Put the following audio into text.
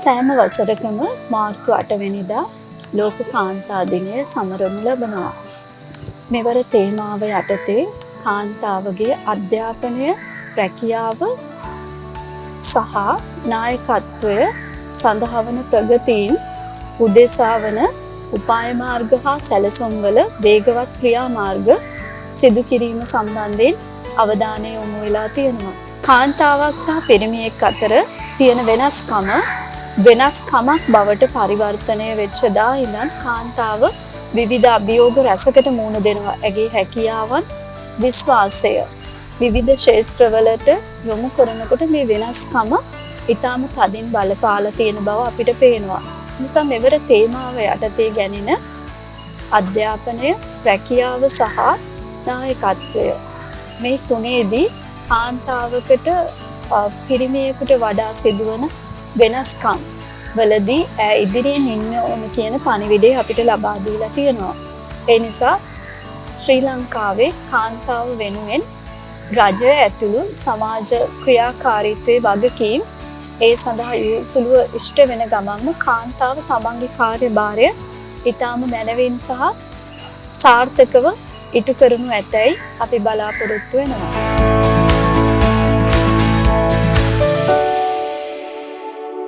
සෑම වසරකම මාර්තු 8 වෙනිදා ලෝක කාන්තා දිනය සමරනු ලබනවා. මෙවර තේමාව යටතේ කාන්තාවගේ අධ්‍යාපනය, රැකියාව සහ නායකත්වය සඳහා වන ප්‍රගතීන් උදෙසා වන උපාය මාර්ග හා සැලසුම්වල වේගවත් ක්‍රියාමාර්ග සිදු කිරීම සම්බන්ධයෙන් අවධානය යොමු වෙලා තියෙනවා. කාන්තාවක් සහ පිරිමියෙක් අතර තියෙන වෙනස්කමක් බවට පරිවර්තනය වෙච්ච දා ඉඳන් කාන්තාව විවිධ අභියෝග රැසකට මුහුණ දෙනවා. ඇගේ හැකියාවන්, විශ්වාසය විවිධ ක්ෂේත්‍රවලට යොමු කරනකොට මේ වෙනස්කම ඊටම තදින් බලපාලා තියෙන බව අපිට පේනවා. නිසා මෙවර තේමාව යටතේ ගැනෙන අධ්‍යාපනය, රැකියාව සහ නායකත්වය මේ තුනේදී කාන්තාවකට පිරිමියෙකුට වඩා සිදුවන වෙනස්කම් වලදී ඉදිරියෙන් ඉන්න ඕන කියන පණිවිඩය අපිට ලබා දීලා තියෙනවා. ඒ නිසා ශ්‍රී ලංකාවේ කාන්තාව වෙනුවෙන් රජය ඇතුළු සමාජ ක්‍රියාකාරීත්වයේ වගකීම් ඒ සඳහා සුළුව ඉෂ්ට වෙන ගමන්ම කාන්තාව තමන්ගේ කාර්යභාරය ඊටාම මැනවින් සහ සාර්ථකව ඉටු කරනු ඇතැයි අපි බලාපොරොත්තු වෙනවා.